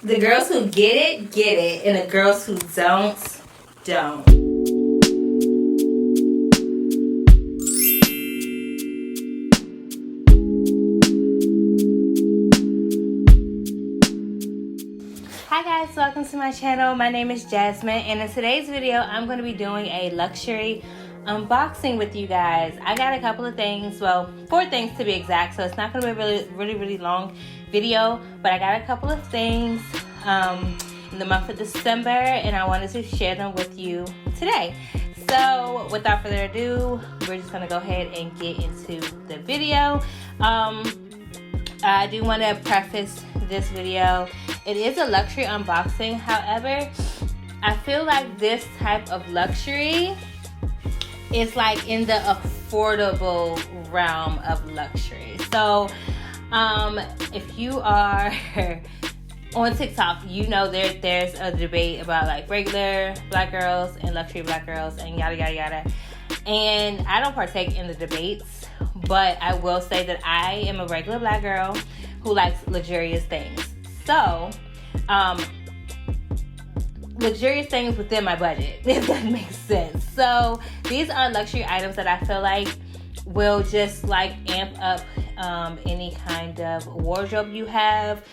The girls who get it, and the girls who don't. Hi guys, welcome to my channel. My name is Jasmine, and in today's video, I'm going to be doing a luxury unboxing with you guys. I got a couple of things, well, 4 things to be exact, so it's not going to be a really long video, but I got a couple of things in the month of December, and I wanted to share them with you today. So without further ado, we're just going to go ahead and get into the video. I do want to preface this video. It is a luxury unboxing. However, I feel like this type of luxury is like in the affordable realm of luxury. So if you are on TikTok, you know there's a debate about like regular black girls and luxury black girls and yada yada yada. And I don't partake in the debates, but I will say that I am a regular black girl who likes luxurious things. So, luxurious things within my budget, if that makes sense. So, these are luxury items that I feel like will just like amp up any kind of wardrobe you have.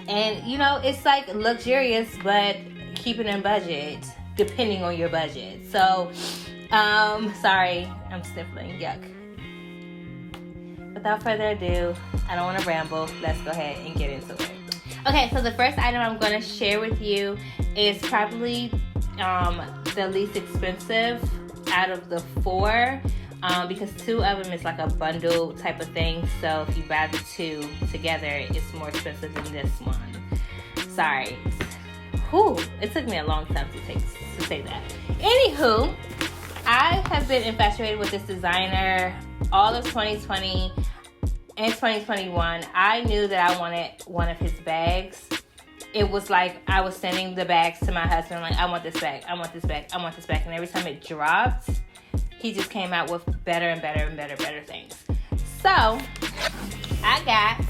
And, you know, it's like luxurious, but keep it in budget, depending on your budget. So, sorry, I'm sniffling, yuck. Without further ado, I don't want to ramble. Let's go ahead and get into it. Okay, so the first item I'm going to share with you is probably the least expensive out of the 4 because 2 of them is like a bundle type of thing. So if you buy the 2 together, it's more expensive than this one. Sorry. Whew, it took me a long time to say that. Anywho, I have been infatuated with this designer all of 2020 and 2021. I knew that I wanted one of his bags. It was like I was sending the bags to my husband, like, I want this bag, I want this bag, I want this bag. And every time it dropped, he just came out with better and better and better things. So I got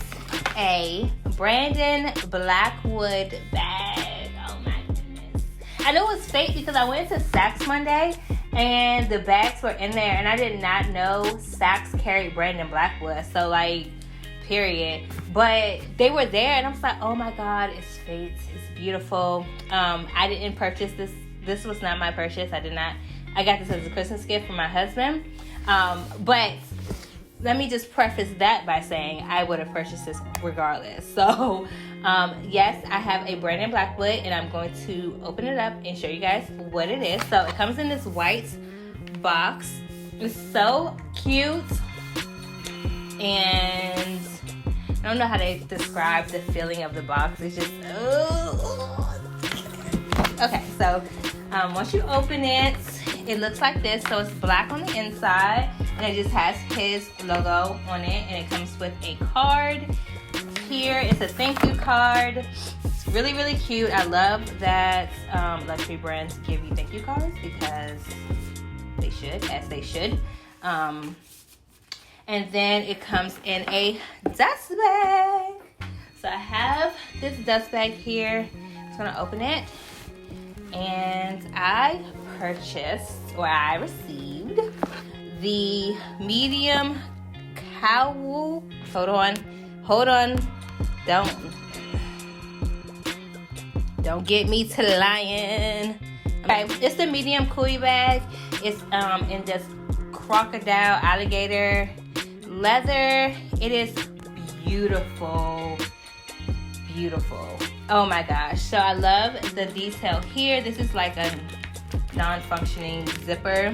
a Brandon Blackwood bag. Oh my goodness. I knew it was fake because I went to Saks Monday and the bags were in there, and I did not know Saks carried Brandon Blackwood. So like, period. But they were there, and I was like, oh my God, it's fake. It's beautiful. I didn't purchase this. This was not my purchase. I got this as a Christmas gift from my husband. But let me just preface that by saying I would have purchased this regardless. So yes, I have a Brandon Blackwood, and I'm going to open it up and show you guys what it is. So it comes in this white box. It's so cute, and I don't know how to describe the feeling of the box. It's just okay. So once you open it, it looks like this. So it's black on the inside, and it just has his logo on it, and it comes with a card. Here is a thank you card. It's really cute. I love that luxury brands give you thank you cards because they should, as they should. And then it comes in a dust bag. So I have this dust bag here. I'm just gonna open it. And I received the medium cowl. Hold on. Don't get me to lying. Okay, it's the medium coolie bag. It's in this crocodile alligator leather. It is beautiful. Oh my gosh. So I love the detail here. This is like a non-functioning zipper.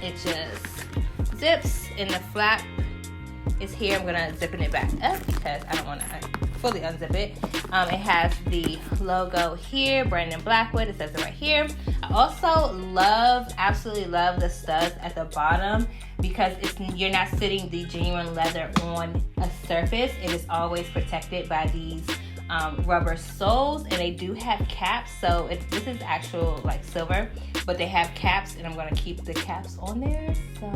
It just zips, and the flap is here. I'm gonna zip it back up because I don't want to fully unzip it. It has the logo here, Brandon Blackwood. It says it right here. I also absolutely love the studs at the bottom because you're not sitting the genuine leather on a surface. It is always protected by these rubber soles, and they do have caps. So this is actual like silver, but they have caps, and I'm going to keep the caps on there. So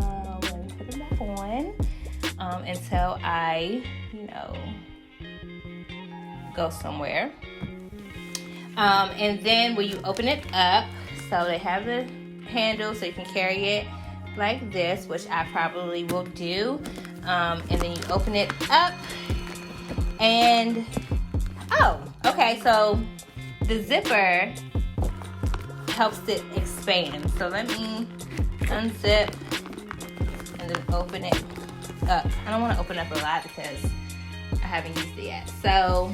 let me put them back on until I, go somewhere. And then when you open it up, so they have the handle so you can carry it like this, which I probably will do. And then you open it up, and oh, okay, so the zipper helps it expand. So let me unzip and then open it up. I don't want to open up a lot because I haven't used it yet. So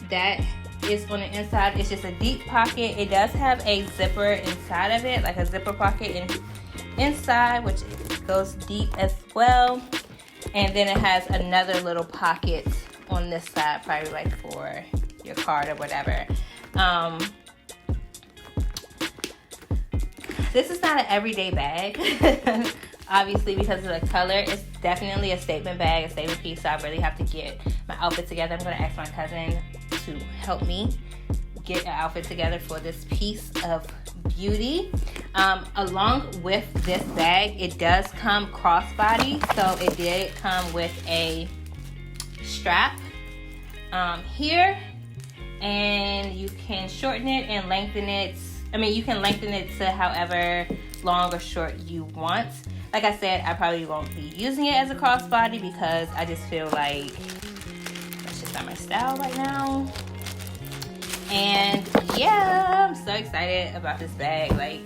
that is on the inside. It's just a deep pocket. It does have a zipper inside of it, like a zipper pocket inside, which goes deep as well. And then it has another little pocket on this side, probably like for your card or whatever. This is not an everyday bag, obviously, because of the color. It's definitely a statement bag, a statement piece, so I really have to get my outfit together. I'm going to ask my cousin to help me get an outfit together for this piece of beauty. Along with this bag, it does come crossbody, so it did come with a strap here, and you can shorten it and lengthen it. I mean, you can lengthen it to however long or short you want. Like I said, I probably won't be using it as a crossbody because I just feel like that's just not my style right now. And yeah, I'm so excited about this bag. Like,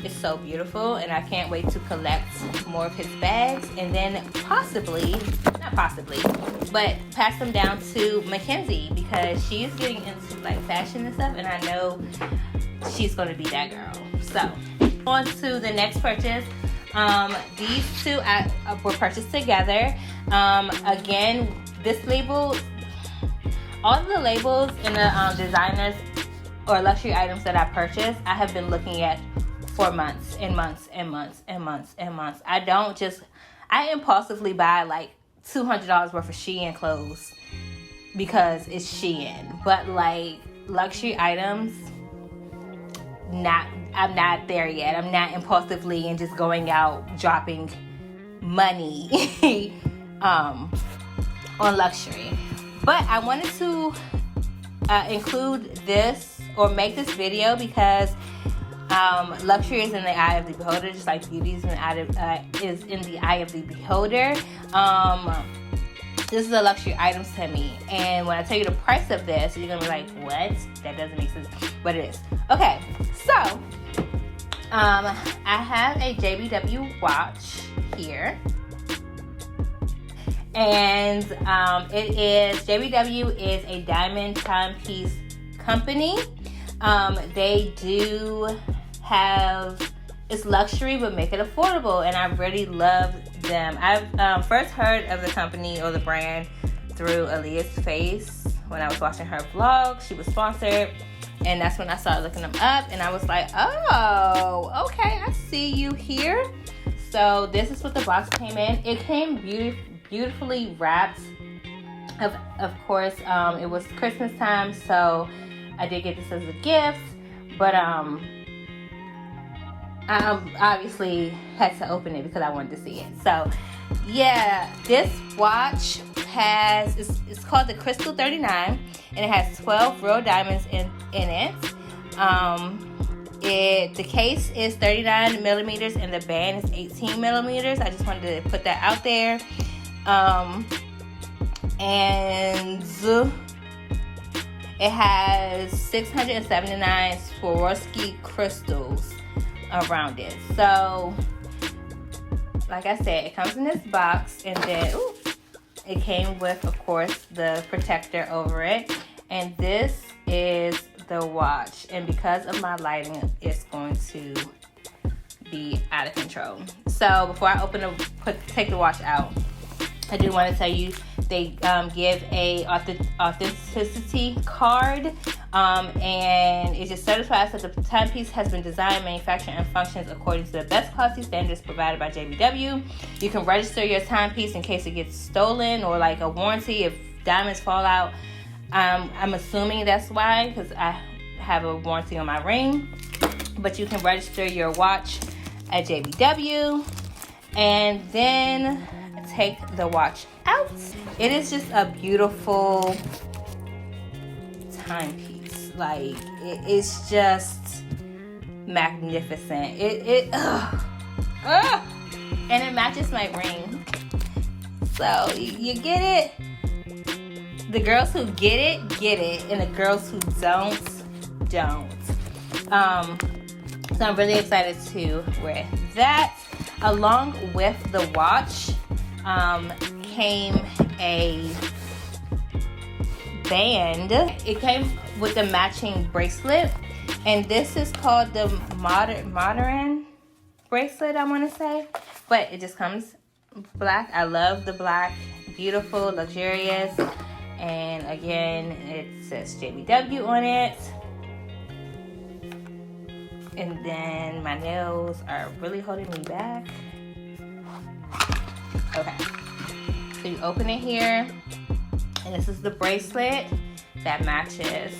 it's so beautiful, and I can't wait to collect more of his bags, and then not possibly, but pass them down to Mackenzie, because she's getting into like fashion and stuff, and I know she's going to be that girl. So on to the next purchase. These two were purchased together. Again, this label, all of the labels in the designers or luxury items that I purchased, I have been looking at for months and months and months and months and months. I impulsively buy like $200 worth of Shein clothes because it's Shein. But like luxury items, I'm not there yet. I'm not impulsively and just going out dropping money on luxury. But I wanted to include this or make this video because luxury is in the eye of the beholder, just like beauty is in the eye of the beholder. This is a luxury item to me, and when I tell you the price of this, you're gonna be like, what? That doesn't make sense, but it is. Okay, so I have a JBW watch here, and JBW is a diamond timepiece company. They do have, it's luxury but make it affordable, and I really love them. I've first heard of the company or the brand through Aaliyah's face when I was watching her vlog. She was sponsored, and that's when I started looking them up, and I was like, oh, okay, I see you here. So this is what the box came in. It came beautifully wrapped. Of course, it was Christmas time, so I did get this as a gift, but I obviously had to open it because I wanted to see it. So yeah, this watch it's called the Crystal 39, and it has 12 real diamonds in it. The case is 39 millimeters and the band is 18 millimeters. I just wanted to put that out there. And it has 679 Swarovski crystals around it. So, like I said, it comes in this box, and then it came with, of course, the protector over it. And this is the watch. And because of my lighting, it's going to be out of control. So before I take the watch out, I do want to tell you they give a authenticity card, and it just certifies that the timepiece has been designed, manufactured, and functions according to the best quality standards provided by JBW. You can register your timepiece in case it gets stolen, or like a warranty if diamonds fall out. I'm assuming that's why, because I have a warranty on my ring. But you can register your watch at JBW. And then take the watch out. It is just a beautiful timepiece. Like, it's just magnificent. And it matches my ring. So you get it. The girls who get it, and the girls who don't. So I'm really excited to wear that. Along with the watch came a band. It came with the matching bracelet, and this is called the modern bracelet, I want to say, but it just comes black. I love the black. Beautiful, luxurious, and again it says JBW on it. And then my nails are really holding me back. Okay, so you open it here, and this is the bracelet that matches,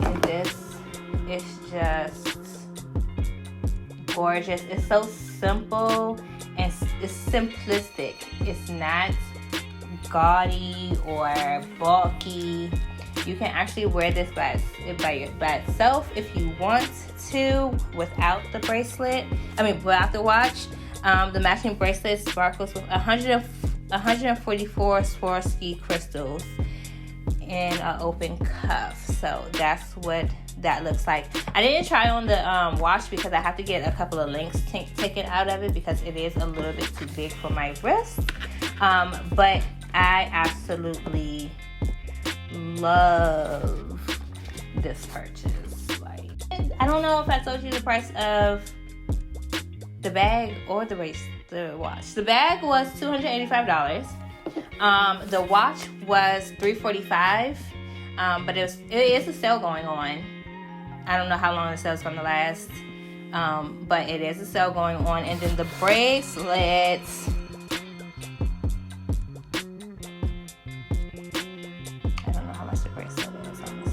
and this is just gorgeous. It's so simple and it's simplistic. It's not gaudy or bulky. You can actually wear this by itself if you want to, without the bracelet. Without the watch. The matching bracelet sparkles with 144 Swarovski crystals in an open cuff. So that's what that looks like. I didn't try on the watch because I have to get a couple of links taken out of it because it is a little bit too big for my wrist. But I absolutely love this purchase. Like, I don't know if I told you the price of the bag or the watch. The bag was $285. The watch was $345. But it is a sale going on. I don't know how long the sale's going to last. But it is a sale going on. And then the bracelets, I don't know how much the bracelet is, honestly.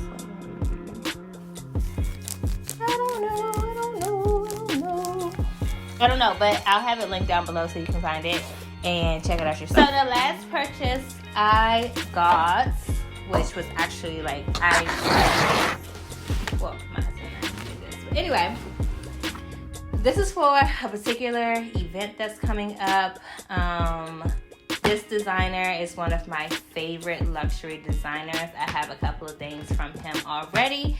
I don't know, but I'll have it linked down below so you can find it and check it out yourself. So the last purchase I got, which was actually like, my husband and I did this. But anyway, this is for a particular event that's coming up. This designer is one of my favorite luxury designers. I have a couple of things from him already.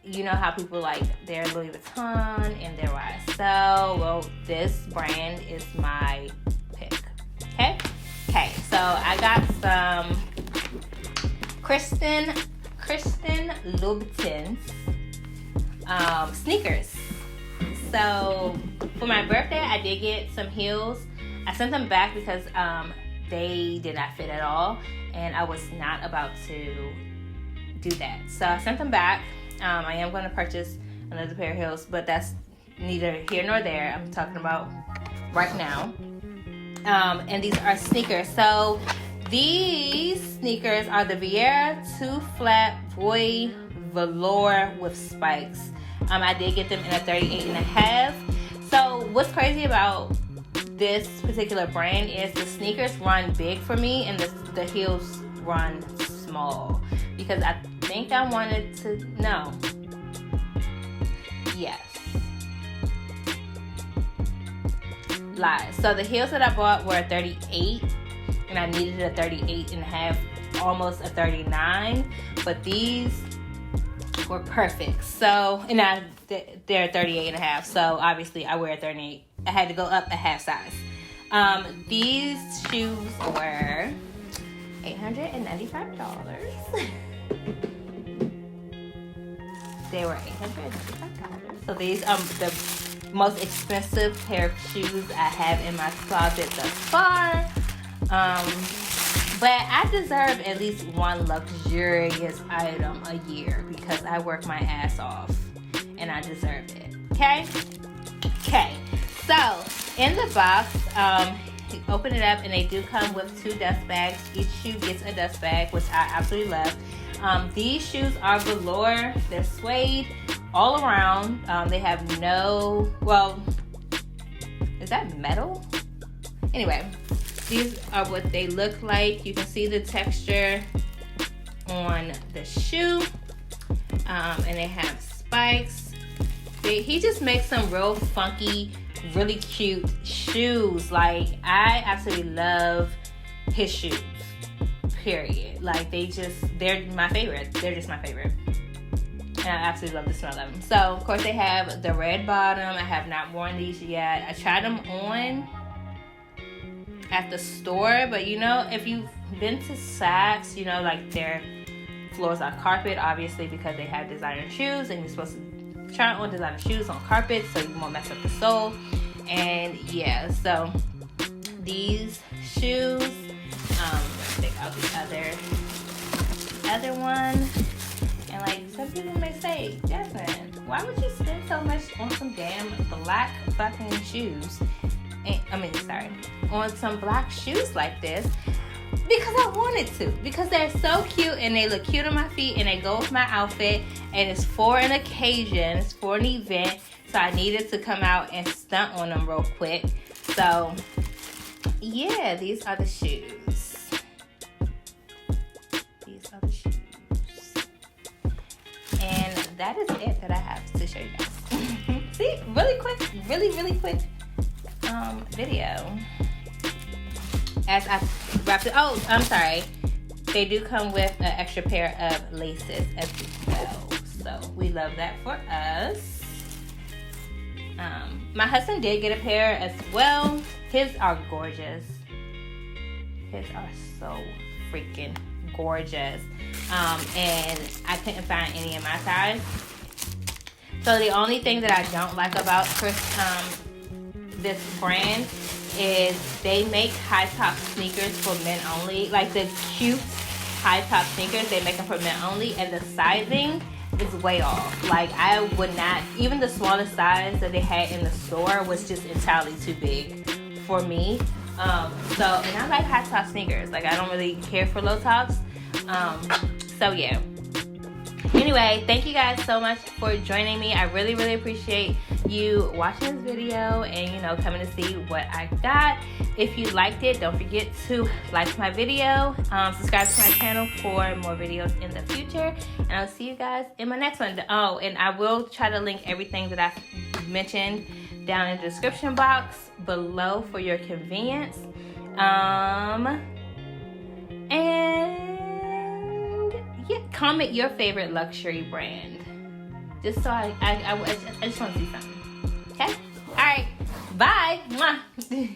You know how people like their Louis Vuitton and their YSL. Well, this brand is my pick. Okay, so I got some Kristen Louboutin sneakers. So for my birthday, I did get some heels. I sent them back because they did not fit at all, and I was not about to do that. So I sent them back. I am going to purchase another pair of heels, but that's neither here nor there. I'm talking about right now. And these are sneakers. So these sneakers are the Vieira 2 Flat Voy Velour with spikes. I did get them in a 38.5. So what's crazy about this particular brand is the sneakers run big for me and the heels run small, because I think I wanted to know. Yes. Lies. So the heels that I bought were 38 and I needed a 38.5, almost a 39, but these were perfect. So, and they're 38.5, so obviously I wear a 38. I had to go up a half size. These shoes were $895. They were $895. So these are the most expensive pair of shoes I have in my closet thus far. But I deserve at least one luxurious item a year because I work my ass off and I deserve it. Okay. So in the box, you open it up and they do come with 2 dust bags. Each shoe gets a dust bag, which I absolutely love. These shoes are velour. They're suede all around. They have no, well, is that metal? Anyway, these are what they look like. You can see the texture on the shoe. And they have spikes. He just makes some real funky, really cute shoes. Like, I absolutely love his shoes, period. Like, they're my favorite. They're just my favorite. And I absolutely love the smell of them. So, of course, they have the red bottom. I have not worn these yet. I tried them on at the store, but you know, if you've been to Saks, you know, like their floors are carpet, obviously, because they have designer shoes, and you're supposed to try on designer shoes on carpet so you won't mess up the sole. And yeah, so these shoes, let's take out the other one. And like some people may say, Jasmine, why would you spend so much on some damn black fucking shoes? On some black shoes like this? Because I wanted to. Because they're so cute and they look cute on my feet and they go with my outfit, and it's for an occasion, it's for an event. So I needed to come out and stunt on them real quick. So yeah, these are the shoes. These are the shoes. And that is it that I have to show you guys. See, really quick video. As I wrapped it. Oh, I'm sorry. They do come with an extra pair of laces as well. So we love that for us. My husband did get a pair as well. His are gorgeous. His are so freaking gorgeous. And I couldn't find any in my size. So the only thing that I don't like about this brand is they make high top sneakers for men only. Like the cute high top sneakers, they make them for men only, and the sizing is way off. Like, I would not, even the smallest size that they had in the store was just entirely too big for me. And I like high top sneakers. Like, I don't really care for low tops. So yeah. Anyway, thank you guys so much for joining me. I really appreciate you watching this video and, you know, coming to see what I got. If you liked it, don't forget to like my video, subscribe to my channel for more videos in the future, and I'll see you guys in my next one. Oh, and I will try to link everything that I mentioned down in the description box below for your convenience. And yeah, comment your favorite luxury brand, just so I just want to see something. Okay? All right. Bye. Mwah.